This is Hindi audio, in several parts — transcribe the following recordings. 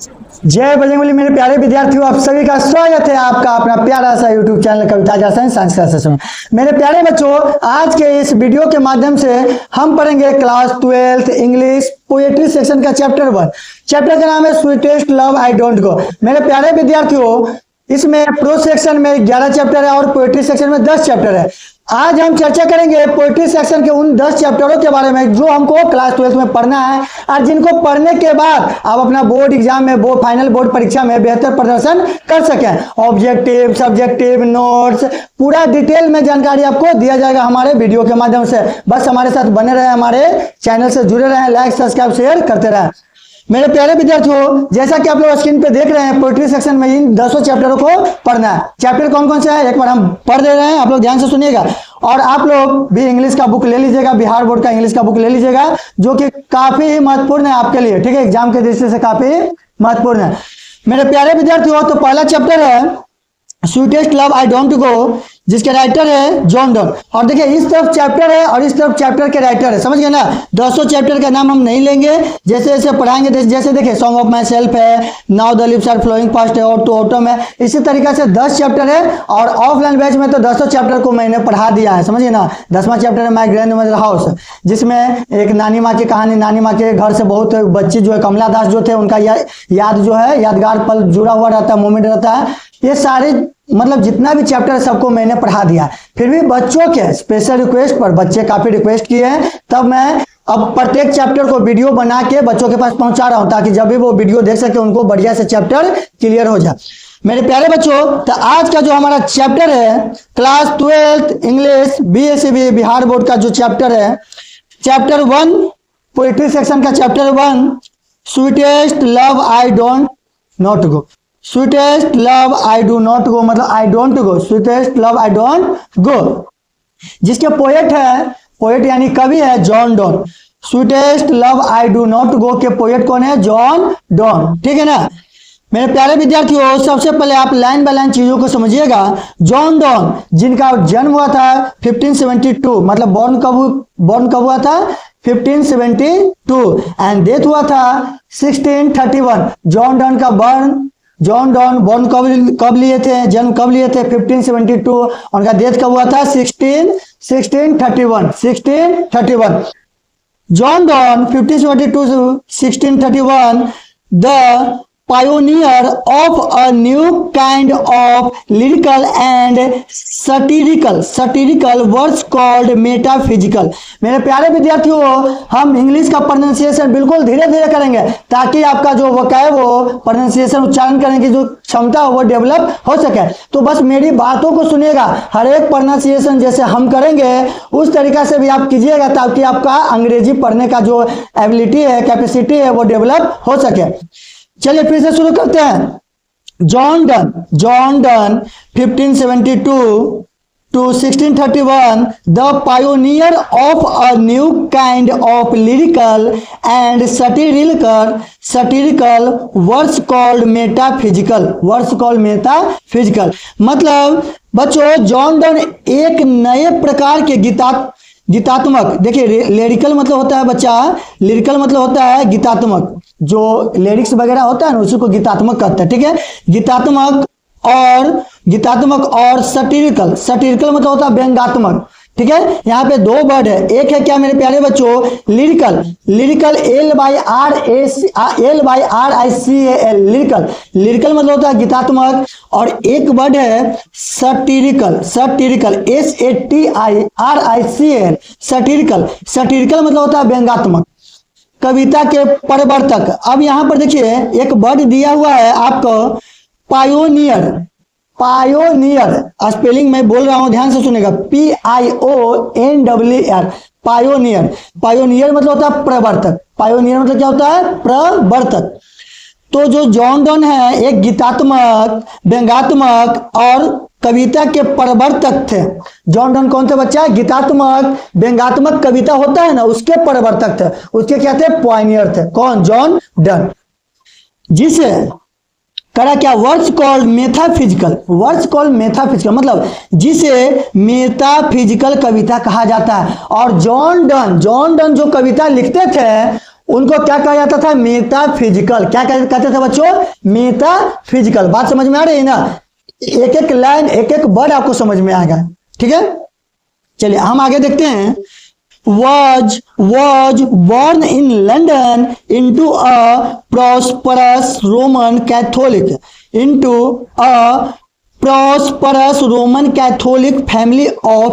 जय बजरंगबली। मेरे प्यारे विद्यार्थियों, आप सभी का स्वागत है आपका अपना प्यारा सा यूट्यूब चैनल कविता आसान साइंस क्लासेस में। मेरे प्यारे बच्चों, आज के इस वीडियो के माध्यम से हम पढ़ेंगे class 12th English poetry section का चैप्टर 1। चैप्टर का नाम है स्वीटेस्ट लव आई डोंट गो। मेरे प्यारे विद्यार्थियों, इसमें प्रोज सेक्शन में 11 चैप्टर है और पोएट्री सेक्शन में 10 चैप्टर है। आज हम चर्चा करेंगे पोएट्री सेक्शन के उन 10 चैप्टरों के बारे में जो हमको क्लास 12 में पढ़ना है और जिनको पढ़ने के बाद आप अपना बोर्ड एग्जाम में फाइनल बोर्ड परीक्षा में बेहतर प्रदर्शन कर सकें। ऑब्जेक्टिव, सब्जेक्टिव, नोट्स, पूरा डिटेल में जानकारी आपको दिया जाएगा हमारे वीडियो के माध्यम से। बस हमारे साथ बने रहे, हमारे चैनल से जुड़े रहें, लाइक सब्सक्राइब शेयर करते रहें। मेरे प्यारे विद्यार्थियों, जैसा कि आप लोग स्क्रीन पे देख रहे हैं, पोएट्री सेक्शन में इन 10 चैप्टरों को पढ़ना है। चैप्टर कौन कौन से है एक बार हम पढ़ दे रहे हैं, आप लोग ध्यान से सुनिएगा। और आप लोग भी इंग्लिश का बुक ले लीजिएगा, बिहार बोर्ड का इंग्लिश का बुक ले लीजिएगा, जो कि काफी ही महत्वपूर्ण है आपके लिए। ठीक है, एग्जाम के दृष्टि से काफी महत्वपूर्ण है। मेरे प्यारे विद्यार्थियों, तो पहला चैप्टर है sweetest love I don't go, जिसके राइटर है जॉन डन। और देखिए, इस तरफ चैप्टर है और इस तरफ चैप्टर के राइटर है, समझ गए ना। 200 चैप्टर का नाम हम नहीं लेंगे, जैसे जैसे पढ़ाएंगे। जैसे देखिए, सॉन्ग ऑफ माई सेल्फ है, now the lips are flowing fast है, और टू ऑटम है। इसी तरीके से 10 चैप्टर है। और ऑफलाइन बैच में तो 200 चैप्टर को मैंने पढ़ा दिया है, समझिए ना। 10वां चैप्टर है माई ग्रैंड मदर हाउस, जिसमें एक नानी माँ की कहानी, नानी माँ के घर से बहुत बच्ची जो है कमला दास जो थे, उनका याद जो है यादगार पल जुड़ा हुआ रहता है, मोमेंट रहता है। ये सारे मतलब जितना भी चैप्टर है सबको मैंने पढ़ा दिया। फिर भी बच्चों के स्पेशल रिक्वेस्ट पर बच्चे काफी रिक्वेस्ट किए हैं, तब मैं अब प्रत्येक चैप्टर को वीडियो बना के बच्चों के पास पहुंचा रहा हूं, ताकि जब भी वो वीडियो देख सके उनको बढ़िया से चैप्टर क्लियर हो जाए। मेरे प्यारे बच्चों, तो आज का जो हमारा चैप्टर है class 12th English BSc Bihar board का जो चैप्टर है, चैप्टर 1 पोएट्री सेक्शन का chapter 1, sweetest love I don't not go. Sweetest love I do not go मतलब I don't go, sweetest love I don't go, जिसके पोएट है, पोएट यानी कवि है John Donne. Sweetest love I do not go के पोएट कौन है? John Donne. ठीक है ना। मेरे प्यारे विद्यार्थियों, सबसे पहले आप लाइन बाय लाइन चीजों को समझिएगा। जॉन डॉन, जिनका जन्म हुआ था 1572, मतलब बॉर्न कब हुआ था? 1572, एंड डेथ हुआ था 1631। जॉन डॉन का जॉन डॉन बॉर्न कब लिए थे, जन्म कब लिए थे? 1572। उनका डेथ कब हुआ था? 1631। John Donne 1572 to 1631, the pioneer of a new kind of lyrical and satirical works called metaphysical। मेरे प्यारे विद्यार्थियों, हम इंग्लिश का प्रोनाउंसिएशन बिल्कुल धीरे धीरे करेंगे, ताकि आपका जो वोकैब वो प्रोनाउंसिएशन उच्चारण करने की जो क्षमता हो वो डेवलप हो सके। तो बस मेरी बातों को सुनिएगा, हर एक प्रोनाउंसिएशन जैसे हम करेंगे उस तरीका से भी आप कीजिएगा, ताकि आपका अंग्रेजी पढ़ने का जो एबिलिटी है, कैपेसिटी है, वो डेवलप हो सके। चलिए फिर से शुरू करते हैं। John Donne 1572 to 1631, the pioneer of a new kind of lyrical and satirical works called metaphysical। मतलब बच्चों, जॉन डन एक नए प्रकार के गीतात्मक, देखिए लिरिकल मतलब होता है बच्चा, लिरिकल मतलब होता है गीतात्मक, जो लिरिक्स वगैरह होता है ना उसी को गीतात्मक कहते हैं। ठीक है, गीतात्मक और सटीरिकल मतलब होता है व्यंग्यात्मक। ठीक है, यहाँ पे दो वर्ड है, एक है क्या मेरे प्यारे बच्चों? लिरिकल LYRICAL, लिरिकल मतलब होता है गीतात्मक। और एक वर्ड है सटीरिकल SATIRICAL, सटीरिकल मतलब होता है व्यंग्यात्मक, कविता के प्रवर्तक। अब यहाँ पर देखिए एक वर्ड दिया हुआ है आपको, पायोनियर। स्पेलिंग मैं बोल रहा हूं, ध्यान से सुनेगा, PIONER, पायोनियर मतलब होता है प्रवर्तक। पायोनियर मतलब क्या होता है? प्रवर्तक। तो जो जॉन डॉन है एक गीतात्मक, व्यंग्यात्मक और कविता के प्रवर्तक थे। जॉन डॉन कौन थे बच्चा? गीतात्मक, व्यंग्यात्मक कविता होता है ना, उसके प्रवर्तक थे, उसके क्या थे? पॉइनियर थे। कौन? जॉन डन, जिसे करा क्या, words called metaphysical, words called metaphysical मतलब जिसे मेटाफिजिकल कविता कहा जाता है। और जॉन डन जो कविता लिखते थे उनको क्या कहा जाता था, मेटाफिजिकल। क्या कहते थे बच्चों, मेटाफिजिकल। बात समझ में आ रही है ना, एक एक लाइन एक एक वर्ड आपको समझ में आएगा, ठीक है। चलिए हम आगे देखते हैं। was born in London into a prosperous Roman Catholic family of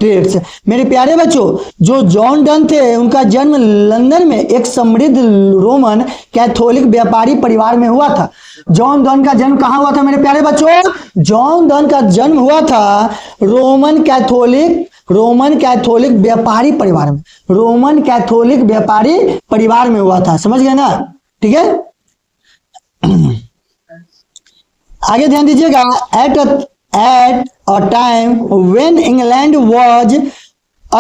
trades। मेरे प्यारे बच्चों, जो जॉन डन थे उनका जन्म लंदन में एक समृद्ध रोमन कैथोलिक व्यापारी परिवार में हुआ था। जॉन डन का जन्म कहाँ हुआ था मेरे प्यारे बच्चों, जॉन डन का जन्म हुआ था रोमन कैथोलिक व्यापारी परिवार में, रोमन कैथोलिक व्यापारी परिवार में हुआ था। समझ गए ना, ठीक है। आगे ध्यान दीजिएगा। at a time when England was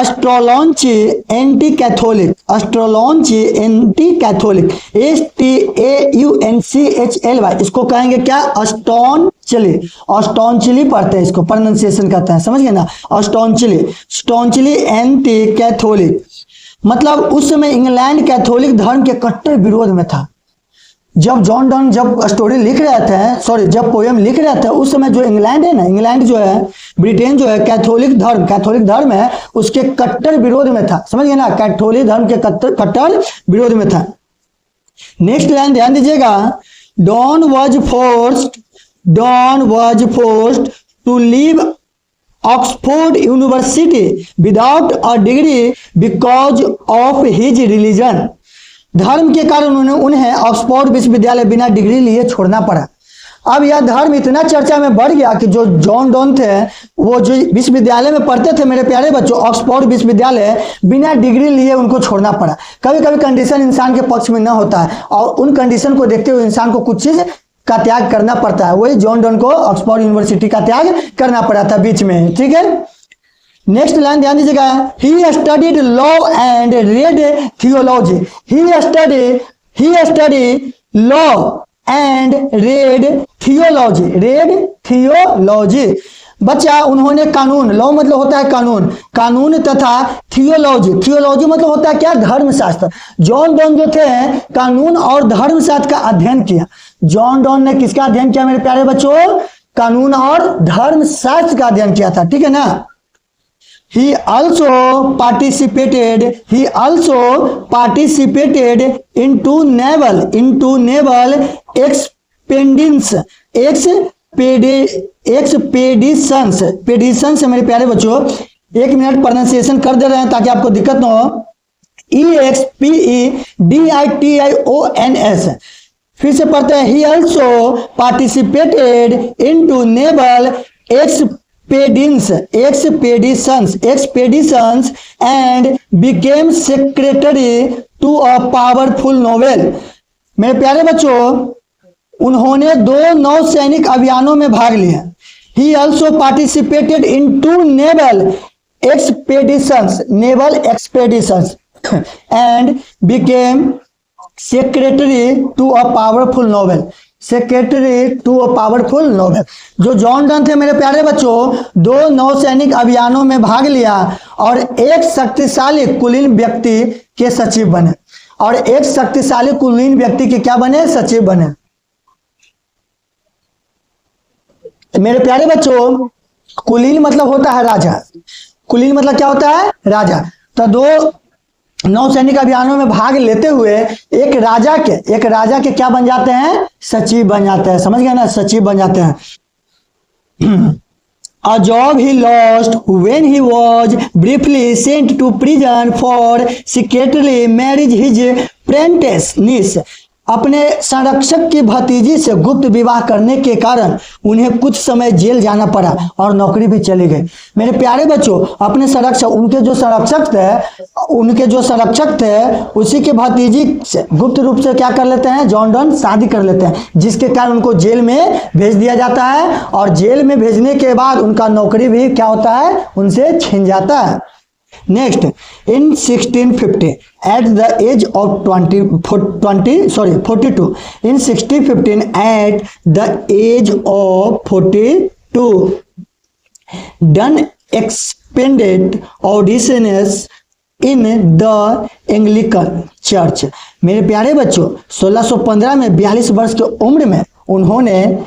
staunchly anti-Catholic, STAUNCHLY, इसको कहेंगे क्या, स्टॉन्चली पढ़ते हैं, इसको प्रोनाउंसिएशन करते हैं, समझ गए ना, स्टॉन्चली एंटी कैथोलिक मतलब उस समय इंग्लैंड कैथोलिक धर्म के कट्टर विरोध में था। जब जॉन डन जब स्टोरी लिख रहे थे, जब पोएम लिख रहे थे, उस समय जो इंग्लैंड है ना, इंग्लैंड जो है, ब्रिटेन जो है, कैथोलिक धर्म है, उसके कट्टर विरोध में था। समझ गए ना, कैथोलिक धर्म के कट्टर विरोध में था। नेक्स्ट लाइन ध्यान दीजिएगा। Donne was forced to leave Oxford University without a degree because of his religion. धर्म के कारण उन्हें ऑक्सफोर्ड विश्वविद्यालय बिना डिग्री लिए छोड़ना पड़ा। अब यह धर्म इतना चर्चा में बढ़ गया कि जो जॉन डन थे वो जो विश्वविद्यालय में पढ़ते थे मेरे प्यारे बच्चों, ऑक्सफोर्ड विश्वविद्यालय, बिना डिग्री लिए उनको छोड़ना पड़ा। कभी कभी कंडीशन इंसान के पक्ष में न होता है और उन कंडीशन को देखते हुए इंसान को कुछ चीज का त्याग करना पड़ता है। वही जॉन डन को ऑक्सफोर्ड यूनिवर्सिटी का त्याग करना पड़ा था बीच में, ठीक है। नेक्स्ट लाइन ध्यान दीजिएगा। He studied law and red theology. He study law and red theology. बच्चा उन्होंने कानून, लॉ मतलब होता है कानून तथा थियोलॉजी मतलब होता है क्या, धर्मशास्त्र। जॉन डन जो थे कानून और धर्मशास्त्र का अध्ययन किया। जॉन डन ने किसका अध्ययन किया मेरे प्यारे बच्चों, कानून और धर्मशास्त्र का अध्ययन किया था, ठीक है ना। He also participated into naval expeditions मेरे प्यारे बच्चों, एक मिनट प्रोनाउंसिएशन कर दे रहे हैं ताकि आपको दिक्कत न हो। EXPEDITIONS, फिर से पढ़ते हैं। He also participated into naval expeditions and became secretary to a powerful novel। मेरे प्यारे बच्चों, उन्होंने 2 नौसैनिक अभियानों में भाग लिया। He also participated in 2 naval expeditions and became secretary to a powerful novel। जो जॉन डन थे मेरे प्यारे बच्चों, 2 नौसैनिक अभियानों में भाग लिया और एक शक्तिशाली कुलीन व्यक्ति के सचिव बने। क्या बने, सचिव बने। मेरे प्यारे बच्चों, कुलीन मतलब होता है राजा। कुलीन मतलब क्या होता है, राजा। तो 2 नौसैनिक अभियानों में भाग लेते हुए एक राजा के क्या बन जाते हैं, सचिव बन जाते हैं। समझ गए ना, सचिव बन जाते हैं। A job he lost when he was briefly sent to prison for secretly marriage his apprentice niece। अपने संरक्षक की भतीजी से गुप्त विवाह करने के कारण उन्हें कुछ समय जेल जाना पड़ा और नौकरी भी चली गई। मेरे प्यारे बच्चों, अपने संरक्षक, उनके जो संरक्षक थे उसी के भतीजी से गुप्त रूप से क्या कर लेते हैं, जॉन डन शादी कर लेते हैं, जिसके कारण उनको जेल में भेज दिया जाता है और जेल में भेजने के बाद उनका नौकरी भी क्या होता है, उनसे छिन जाता है। Next, in 1650 at the age of 42, in 1615 at the age of 42, Dunn expanded auditions in the Anglican Church। मेरे प्यारे बच्चों, 1615 में 42 वर्ष की उम्र में उन्होंने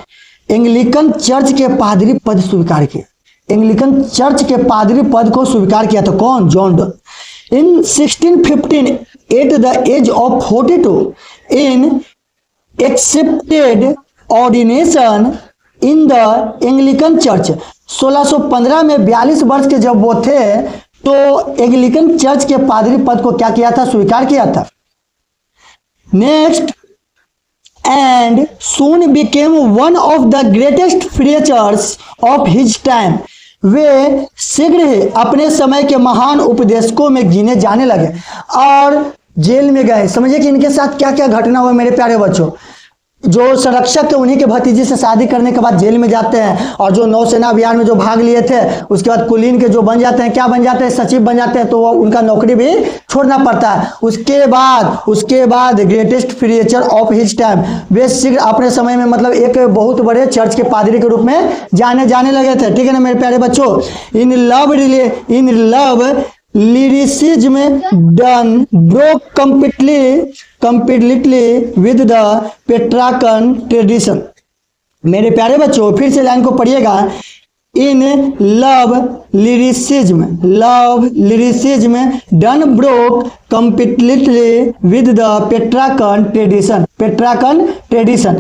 एंग्लिकन चर्च के पादरी पद स्वीकार किया। एंग्लिकन चर्च के पादरी पद को स्वीकार किया था कौन? John Donne. In 1615 at the age of 42 in accepted ordination in the Anglican Church. 1615 में 42 वर्ष के जब वो थे तो एंग्लिकन चर्च के पादरी पद को क्या किया था? स्वीकार किया था। Next, and soon became one of the greatest preachers of his time। वे शीघ्र ही अपने समय के महान उपदेशकों में गिने जाने लगे और जेल में गए। समझिए कि इनके साथ क्या क्या घटना हुआ मेरे प्यारे बच्चों। जो संरक्षक थे उन्हीं के भतीजे से शादी करने के बाद जेल में जाते हैं, और जो नौसेना अभियान में जो भाग लिए थे उसके बाद कुलीन के जो बन जाते हैं, क्या बन जाते हैं? सचिव बन जाते हैं, तो वो उनका नौकरी भी छोड़ना पड़ता है। उसके बाद greatest preacher of his time, वे शीघ्र अपने समय में मतलब एक बहुत बड़े चर्च के पादरी के रूप में जाने लगे थे। ठीक है ना मेरे प्यारे बच्चों। In love lyricism done broke completely with the Petrarchan tradition। मेरे प्यारे बच्चों फिर से लाइन को पढ़िएगा। In love lyricism done broke completely with the Petrarchan tradition।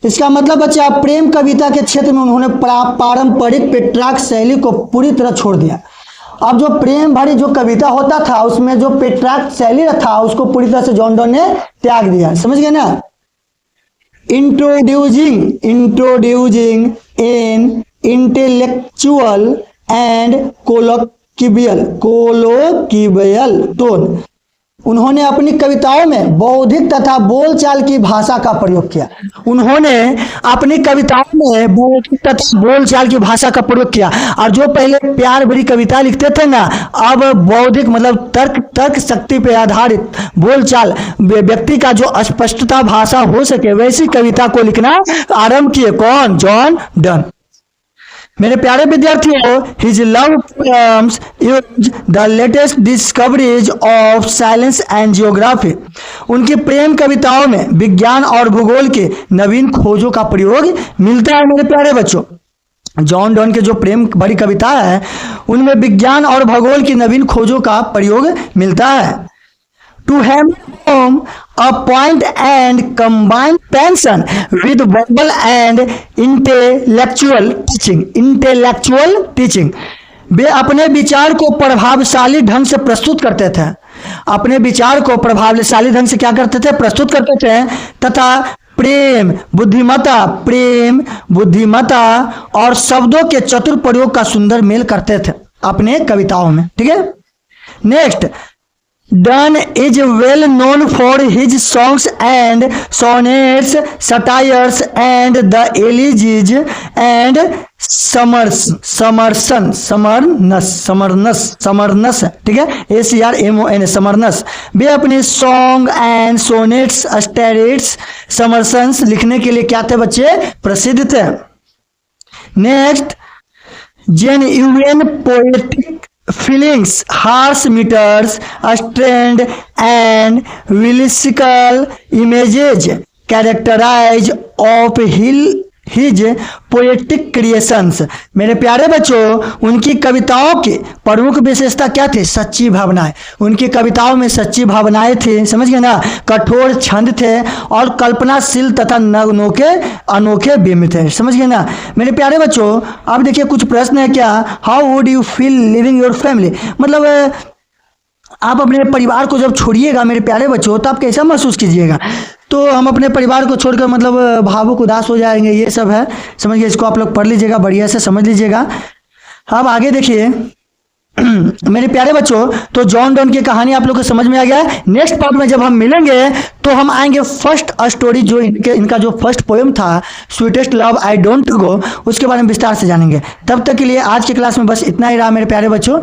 इसका मतलब बच्चा प्रेम कविता के क्षेत्र में उन्होंने पारंपरिक पेट्रार्क शैली को पूरी तरह छोड़ दिया। अब जो प्रेम भरी जो कविता होता था उसमें जो पेट्रार्क शैली था उसको पूरी तरह से जॉन डन ने त्याग दिया। समझ गए ना। Introducing an intellectual and colloquial tone. उन्होंने अपनी कविताओं में बौद्धिक तथा बोलचाल की भाषा का प्रयोग किया। और जो पहले प्यार भरी कविता लिखते थे ना, अब बौद्धिक मतलब तर्क शक्ति पे आधारित बोलचाल, व्यक्ति का जो स्पष्टता भाषा हो सके वैसी कविता को लिखना आरंभ किए। कौन? John done. मेरे प्यारे विद्यार्थियों, his love poems use the latest discoveries of science and geography. उनकी प्रेम कविताओं में विज्ञान और भूगोल के नवीन खोजों का प्रयोग मिलता है। मेरे प्यारे बच्चों, जॉन डन के जो प्रेम भरी कविता है उनमें विज्ञान और भूगोल की नवीन खोजों का प्रयोग मिलता है। To have a point and combine passion with verbal and intellectual teaching। वे अपने विचार को प्रभावशाली ढंग से प्रस्तुत करते थे। प्रस्तुत करते थे तथा प्रेम बुद्धिमत्ता और शब्दों के चतुर प्रयोग का सुंदर मेल करते थे अपने कविताओं में। ठीक है। Next, Donne is well known for his songs and sonnets, satires, and the elegies and समरनस। ठीक है, ACRMON समरनस। वे अपने सॉन्ग एंड सोनेट्स, स्टेरेट्स, समरसन्स लिखने के लिए क्या थे बच्चे? प्रसिद्ध थे। Next, genuine poetic feelings, harsh meters, strained and whimsical images characterize of his poetic creations। मेरे प्यारे बच्चों, उनकी कविताओं की प्रमुख विशेषता क्या थी? सच्ची भावनाएं। उनकी कविताओं में सच्ची भावनाएं थी। समझ गए ना। कठोर छंद थे और कल्पनाशील तथा अनोखे बिंब थे। समझ गए ना मेरे प्यारे बच्चों। अब देखिए कुछ प्रश्न है क्या। How would you feel living your family? मतलब आप अपने परिवार को जब छोड़िएगा मेरे प्यारे बच्चों तो आप कैसा महसूस कीजिएगा? तो हम अपने परिवार को छोड़कर मतलब भावुक उदास हो जाएंगे, ये सब है। समझिए, इसको आप लोग पढ़ लीजिएगा, बढ़िया से समझ लीजिएगा। अब आगे देखिए मेरे प्यारे बच्चों, तो जॉन डन की कहानी आप लोग को समझ में आ गया है। नेक्स्ट पार्ट में जब हम मिलेंगे तो हम आएंगे फर्स्ट स्टोरी, जो इनका जो फर्स्ट पोएम था स्वीटेस्ट लव आई डोंट गो, उसके बारे में विस्तार से जानेंगे। तब तक के लिए आज की क्लास में बस इतना ही रहा मेरे प्यारे बच्चों।